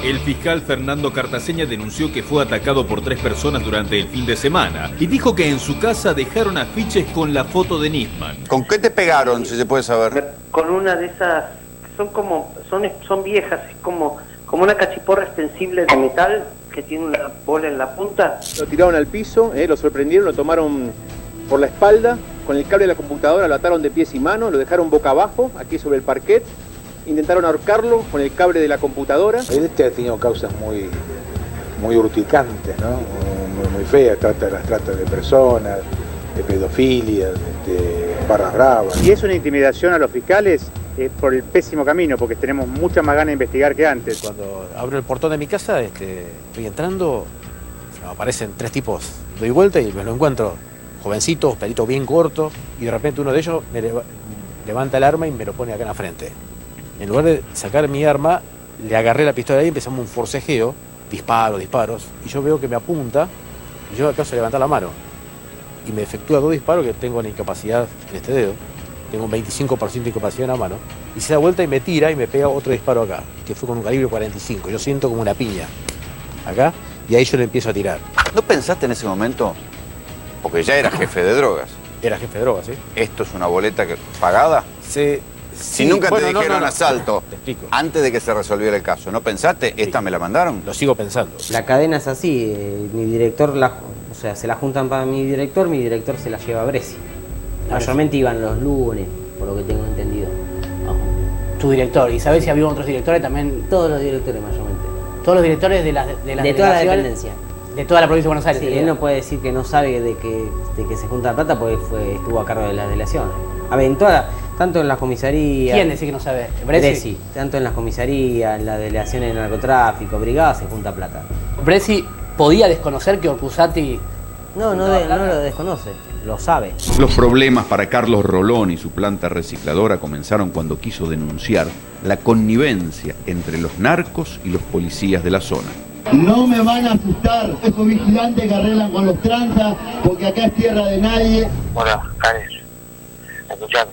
El fiscal Fernando Cartaseña denunció que fue atacado por 3 personas durante el fin de semana y dijo que en su casa dejaron afiches con la foto de Nisman. ¿Con qué te pegaron, si se puede saber? Con una de esas, son viejas, es como una cachiporra extensible de metal que tiene una bola en la punta. Lo tiraron al piso, lo sorprendieron, lo tomaron por la espalda, con el cable de la computadora lo ataron de pies y manos, lo dejaron boca abajo, aquí sobre el parquet. Intentaron ahorcarlo con el cable de la computadora. Este ha tenido causas muy urticantes, ¿no? Muy feas, las trata de personas, de pedofilia, barras bravas. Y es una intimidación a los fiscales por el pésimo camino, porque tenemos mucha más ganas de investigar que antes. Cuando abro el portón de mi casa, estoy entrando, aparecen 3 tipos, doy vuelta y me lo encuentro, jovencitos, pelito bien corto, y de repente uno de ellos me levanta el arma y me lo pone acá en la frente. En lugar de sacar mi arma, le agarré la pistola ahí y empezamos un forcejeo, disparos, y yo veo que me apunta, y yo acaso levantar la mano, y me efectúa 2 disparos que tengo la incapacidad en este dedo, tengo un 25% de incapacidad en la mano, y se da vuelta y me tira y me pega otro disparo acá, que fue con un calibre 45, yo siento como una piña, acá, y ahí yo le empiezo a tirar. ¿No pensaste en ese momento? Porque ya eras jefe de drogas. Era jefe de drogas, ¿sí? ¿Esto es una boleta pagada? Sí. Si nunca te dijeron asalto, te explico. Antes de que se resolviera el caso, ¿no pensaste? ¿Esta me la mandaron? Lo sigo pensando. La cadena es así, mi director, se la juntan para mi director se la lleva a Bresi. Mayormente iban los lunes, por lo que tengo entendido. Tu director, ¿y sabés si había otros directores también? Todos los directores mayormente. Todos los directores de toda la dependencia. De toda la provincia de Buenos Aires. Sí, él no puede decir que no sabe de que se junta la plata porque estuvo a cargo de las delaciones. A ver, tanto en las comisarías... ¿Quién decía que no sabe? Bresi. Tanto en las comisarías, en las delegaciones de narcotráfico, brigadas, se junta plata. ¿Bresi podía desconocer que Orcusati... No lo desconoce, lo sabe. Los problemas para Carlos Rolón y su planta recicladora comenzaron cuando quiso denunciar la connivencia entre los narcos y los policías de la zona. No me van a asustar esos vigilantes que arreglan con los tranzas, porque acá es tierra de nadie. Bueno, Karen, escuchame,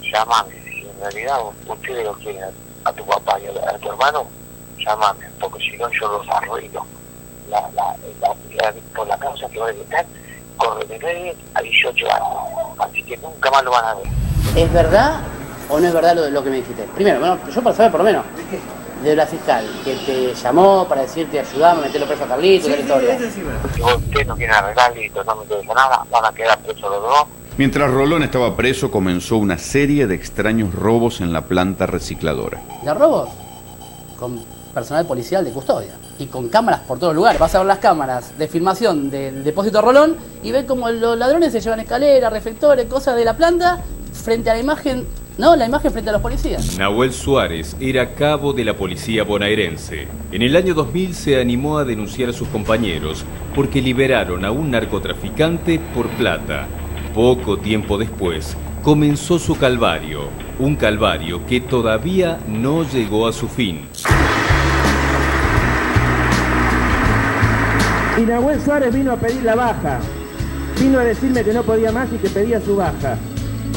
llámame, si en realidad ustedes lo quieren a tu papá y a tu hermano, llámame, porque si no yo los arruino. Por la causa que va a estar, corre de 9 a 18 años, así que nunca más lo van a ver. ¿Es verdad o no es verdad lo que me dijiste? Primero, bueno, yo para saber por lo menos, de la fiscal, que te llamó para decirte ayudame, meterlo preso a Carlito, la historia. Si ustedes no quieren arreglar, listo, no me interesa nada, van a quedar presos los dos. Mientras Rolón estaba preso, comenzó una serie de extraños robos en la planta recicladora. ¿De robos? Con personal policial de custodia y con cámaras por todos lugares. Vas a ver las cámaras de filmación del depósito Rolón y ves como los ladrones se llevan escaleras, reflectores, cosas de la planta frente a la imagen, la imagen frente a los policías. Nahuel Suárez era cabo de la policía bonaerense. En el año 2000 se animó a denunciar a sus compañeros porque liberaron a un narcotraficante por plata. Poco tiempo después comenzó su calvario, un calvario que todavía no llegó a su fin. Y Nahuel Suárez vino a pedir la baja, vino a decirme que no podía más y que pedía su baja.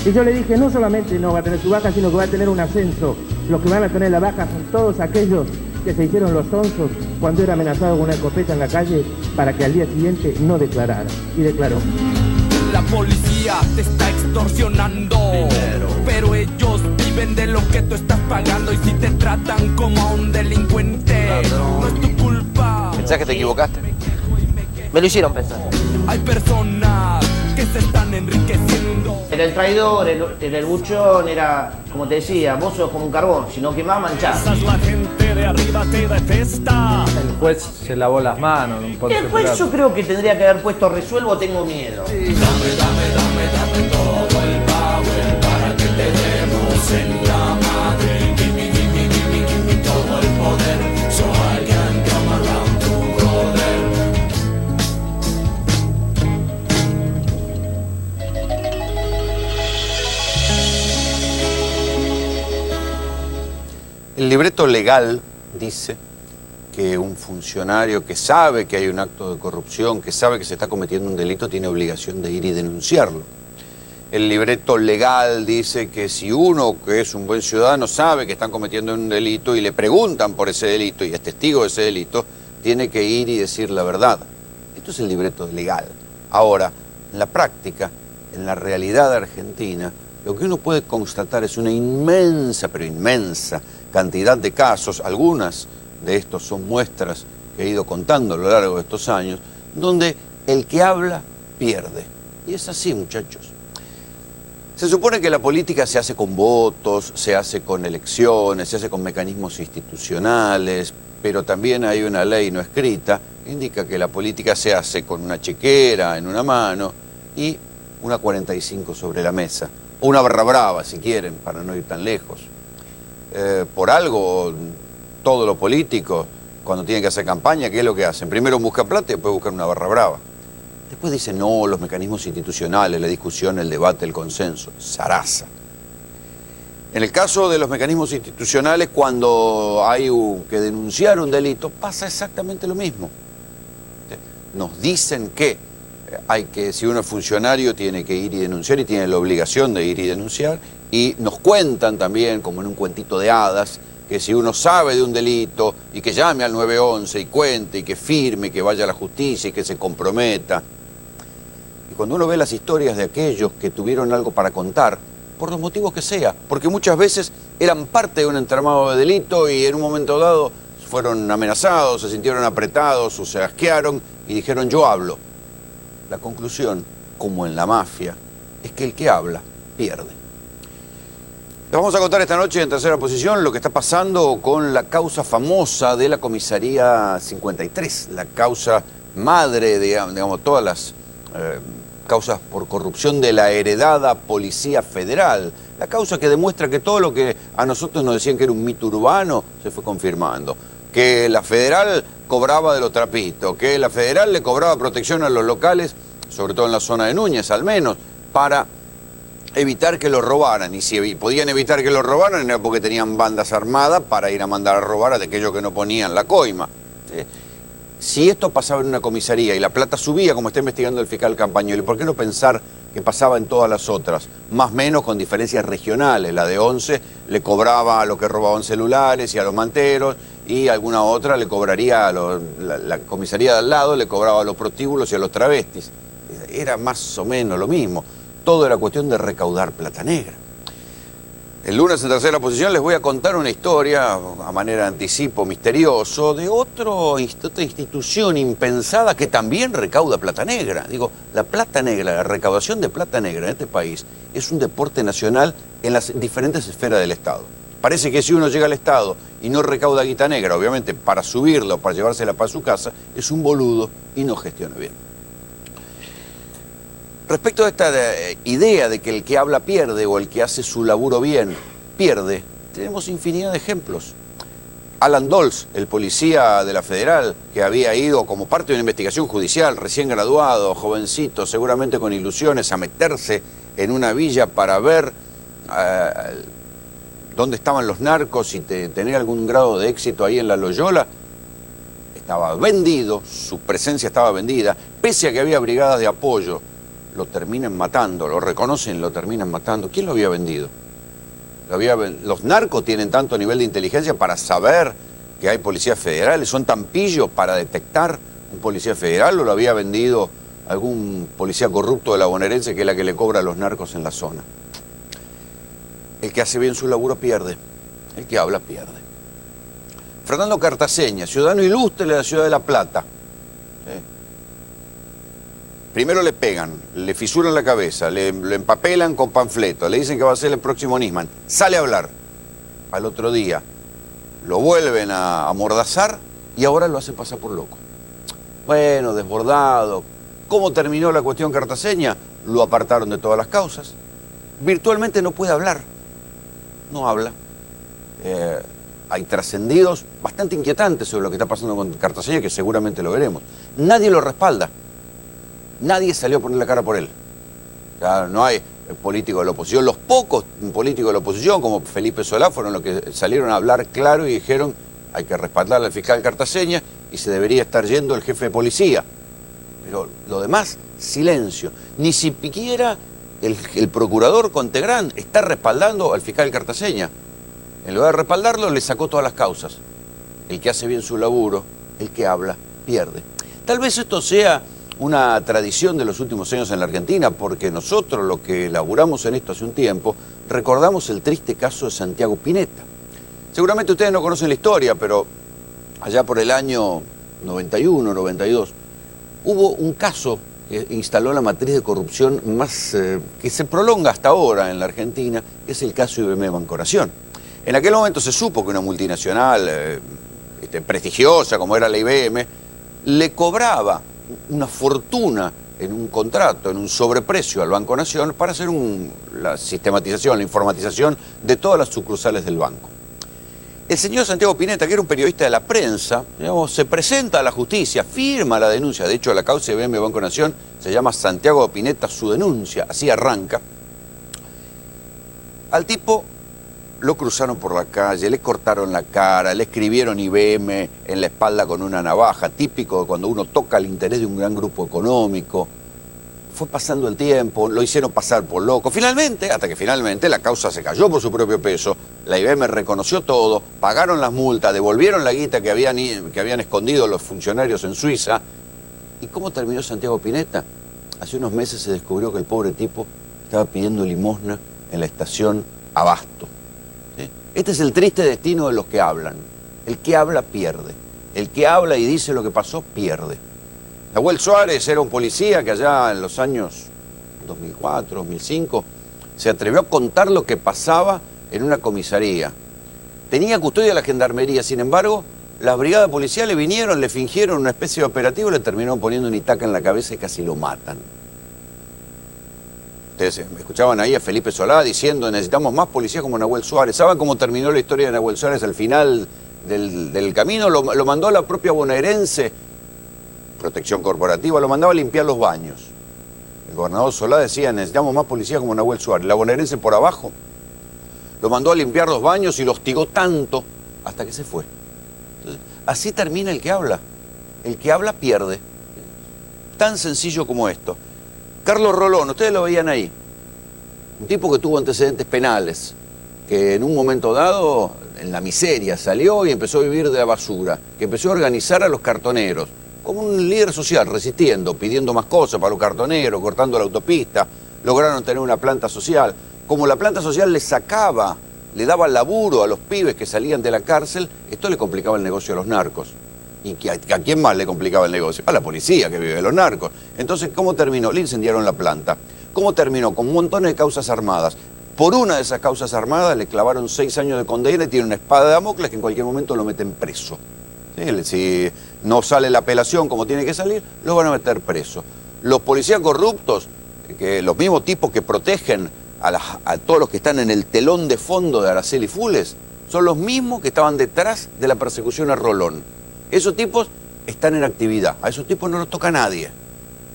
Y yo le dije, no solamente no va a tener su baja, sino que va a tener un ascenso. Los que van a tener la baja son todos aquellos que se hicieron los sonsos cuando era amenazado con una escopeta en la calle para que al día siguiente no declarara. Y declaró. La policía te está extorsionando, pero ellos viven de lo que tú estás pagando. Y si te tratan como a un delincuente, no es tu culpa. ¿Pensás que te equivocaste? Me lo hicieron pensar. Hay personas que se están enriqueciendo. Era el traidor, era el buchón, era, como te decía, vos sos como un carbón, si no quemás, manchás. La gente de arriba te detesta. El juez se lavó las manos. El juez yo creo que tendría que haber puesto resuelvo, tengo miedo. Sí. Dame todo el power para que te demos en la madre. Give me todo el poder, so I can come around to brother. El libreto legal dice que un funcionario que sabe que hay un acto de corrupción, que sabe que se está cometiendo un delito, tiene obligación de ir y denunciarlo. El libreto legal dice que si uno, que es un buen ciudadano, sabe que están cometiendo un delito y le preguntan por ese delito y es testigo de ese delito, tiene que ir y decir la verdad. Esto es el libreto legal. Ahora, en la práctica, en la realidad argentina, lo que uno puede constatar es una inmensa, pero inmensa cantidad de casos, algunas de estos son muestras que he ido contando a lo largo de estos años, donde el que habla pierde. Y es así, muchachos. Se supone que la política se hace con votos, se hace con elecciones, se hace con mecanismos institucionales, pero también hay una ley no escrita que indica que la política se hace con una chequera en una mano y una 45 sobre la mesa. O una barra brava, si quieren, para no ir tan lejos. Por algo, todos los políticos, cuando tienen que hacer campaña, ¿qué es lo que hacen? Primero buscan plata y después buscan una barra brava. Después dicen, no, los mecanismos institucionales, la discusión, el debate, el consenso. Zaraza. En el caso de los mecanismos institucionales, cuando hay que denunciar un delito, pasa exactamente lo mismo. Nos dicen que si uno es funcionario, tiene que ir y denunciar y tiene la obligación de ir y denunciar. Y nos cuentan también, como en un cuentito de hadas, que si uno sabe de un delito y que llame al 911 y cuente y que firme, que vaya a la justicia y que se comprometa. Y cuando uno ve las historias de aquellos que tuvieron algo para contar, por los motivos que sea, porque muchas veces eran parte de un entramado de delito y en un momento dado fueron amenazados, se sintieron apretados o se asquearon y dijeron yo hablo. La conclusión, como en la mafia, es que el que habla pierde. Les vamos a contar esta noche en Tercera Posición lo que está pasando con la causa famosa de la Comisaría 53, la causa madre de, digamos, todas las causas por corrupción de la heredada Policía Federal, la causa que demuestra que todo lo que a nosotros nos decían que era un mito urbano se fue confirmando, que la Federal cobraba de los trapitos, que la Federal le cobraba protección a los locales, sobre todo en la zona de Núñez al menos, para evitar que los robaran, y si podían evitar que los robaran era porque tenían bandas armadas para ir a mandar a robar a aquellos que no ponían la coima. Si esto pasaba en una comisaría y la plata subía, como está investigando el fiscal Campagnoli, ¿por qué no pensar que pasaba en todas las otras? Más o menos con diferencias regionales. La de 11 le cobraba a los que robaban celulares y a los manteros, y alguna otra le cobraría a la comisaría de al lado le cobraba a los prostíbulos y a los travestis. Era más o menos lo mismo. Todo era cuestión de recaudar plata negra. El lunes en Tercera Posición les voy a contar una historia, a manera de anticipo misterioso, de otra institución impensada que también recauda plata negra. Digo, la plata negra, la recaudación de plata negra en este país es un deporte nacional en las diferentes esferas del Estado. Parece que si uno llega al Estado y no recauda guita negra, obviamente para subirla o para llevársela para su casa, es un boludo y no gestiona bien. Respecto a esta idea de que el que habla pierde o el que hace su laburo bien pierde, tenemos infinidad de ejemplos. Alan Dols, el policía de la Federal, que había ido como parte de una investigación judicial, recién graduado, jovencito, seguramente con ilusiones, a meterse en una villa para ver dónde estaban los narcos y tener algún grado de éxito ahí en la Loyola, estaba vendido, su presencia estaba vendida, pese a que había brigadas de apoyo. Lo terminan matando, lo reconocen, lo terminan matando. ¿Quién lo había vendido? Los narcos tienen tanto nivel de inteligencia para saber que hay policías federales, son tan pillos para detectar un policía federal, o lo había vendido algún policía corrupto de la bonaerense que es la que le cobra a los narcos en la zona. El que hace bien su laburo pierde, el que habla pierde. Fernando Cartaseña, ciudadano ilustre de la ciudad de La Plata. Primero le pegan, le fisuran la cabeza, le empapelan con panfletos, le dicen que va a ser el próximo Nisman. Sale a hablar. Al otro día lo vuelven a amordazar y ahora lo hacen pasar por loco. Bueno, desbordado. ¿Cómo terminó la cuestión Cartaseña? Lo apartaron de todas las causas. Virtualmente no puede hablar. No habla. Hay trascendidos bastante inquietantes sobre lo que está pasando con Cartaseña, que seguramente lo veremos. Nadie lo respalda. Nadie salió a poner la cara por él. Ya no hay políticos de la oposición. Los pocos políticos de la oposición, como Felipe Solá, fueron los que salieron a hablar claro y dijeron hay que respaldar al fiscal Cartaseña y se debería estar yendo el jefe de policía. Pero lo demás, silencio. Ni siquiera el procurador Contegrán está respaldando al fiscal Cartaseña. En lugar de respaldarlo, le sacó todas las causas. El que hace bien su laburo, el que habla, pierde. Tal vez esto sea una tradición de los últimos años en la Argentina, porque nosotros, los que laburamos en esto hace un tiempo, recordamos el triste caso de Santiago Spinetta. Seguramente ustedes no conocen la historia, pero allá por el año 91, 92, hubo un caso que instaló la matriz de corrupción más que se prolonga hasta ahora en la Argentina, que es el caso IBM Banco Nación. En aquel momento se supo que una multinacional prestigiosa como era la IBM le cobraba una fortuna en un contrato, en un sobreprecio al Banco Nación para hacer la sistematización, la informatización de todas las sucursales del banco. El señor Santiago Spinetta, que era un periodista de la prensa, digamos, se presenta a la justicia, firma la denuncia. De hecho, la causa IBM Banco Nación se llama Santiago Spinetta su denuncia, así arranca. Al tipo lo cruzaron por la calle, le cortaron la cara, le escribieron IBM en la espalda con una navaja, típico de cuando uno toca el interés de un gran grupo económico. Fue pasando el tiempo, lo hicieron pasar por loco. Finalmente, hasta que finalmente la causa se cayó por su propio peso, la IBM reconoció todo, pagaron las multas, devolvieron la guita que habían escondido los funcionarios en Suiza. ¿Y cómo terminó Santiago Spinetta? Hace unos meses se descubrió que el pobre tipo estaba pidiendo limosna en la estación Abasto. ¿Sí? Este es el triste destino de los que hablan. El que habla pierde. El que habla y dice lo que pasó pierde. Nahuel Suárez era un policía que allá en los años 2004, 2005, se atrevió a contar lo que pasaba en una comisaría. Tenía custodia de la gendarmería, sin embargo, las brigadas policiales vinieron, le fingieron una especie de operativo, le terminaron poniendo una itaca en la cabeza y casi lo matan. Ustedes me escuchaban ahí a Felipe Solá diciendo necesitamos más policías como Nahuel Suárez. ¿Saben cómo terminó la historia de Nahuel Suárez al final del camino? Lo mandó a la propia bonaerense, Protección Corporativa, lo mandaba a limpiar los baños. El gobernador Solá decía, necesitamos más policías como Nahuel Suárez. La bonaerense por abajo lo mandó a limpiar los baños y lo hostigó tanto hasta que se fue. Entonces, así termina el que habla. El que habla pierde. Tan sencillo como esto. Carlos Rolón, ustedes lo veían ahí. Un tipo que tuvo antecedentes penales, que en un momento dado, en la miseria, salió y empezó a vivir de la basura, que empezó a organizar a los cartoneros, como un líder social, resistiendo, pidiendo más cosas para los cartoneros, cortando la autopista, lograron tener una planta social. Como la planta social le daba laburo a los pibes que salían de la cárcel, esto le complicaba el negocio a los narcos. ¿Y a quién más le complicaba el negocio? A la policía que vive de los narcos. Entonces, ¿cómo terminó? Le incendiaron la planta. ¿Cómo terminó? Con montones de causas armadas. Por una de esas causas armadas le clavaron 6 años de condena y tiene una espada de Damocles que en cualquier momento lo meten preso. ¿Sí? Si no sale la apelación como tiene que salir, lo van a meter preso. Los policías corruptos, los mismos tipos que protegen a todos los que están en el telón de fondo de Araceli Fules, son los mismos que estaban detrás de la persecución a Rolón. Esos tipos están en actividad, a esos tipos no los toca nadie.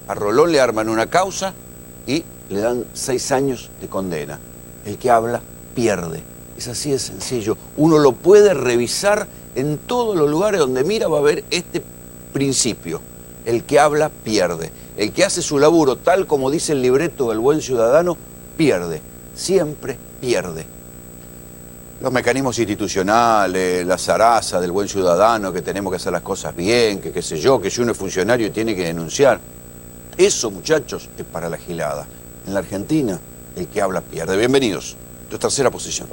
A Rolón le arman una causa y le dan 6 años de condena. El que habla pierde. Es así de sencillo. Uno lo puede revisar en todos los lugares donde mira, va a ver este principio. El que habla pierde. El que hace su laburo tal como dice el libreto del buen ciudadano, pierde. Siempre pierde. Los mecanismos institucionales, la zaraza del buen ciudadano, que tenemos que hacer las cosas bien, que qué sé yo, que si uno es funcionario tiene que denunciar. Eso, muchachos, es para la gilada. En la Argentina, el que habla pierde. Bienvenidos. Tu tercera posición.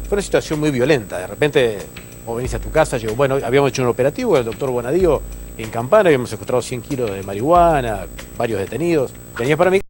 Fue una situación muy violenta. De repente, vos venís a tu casa, habíamos hecho un operativo con el doctor Bonadío en Campana, habíamos secuestrado 100 kilos de marihuana, varios detenidos. Venías para mí.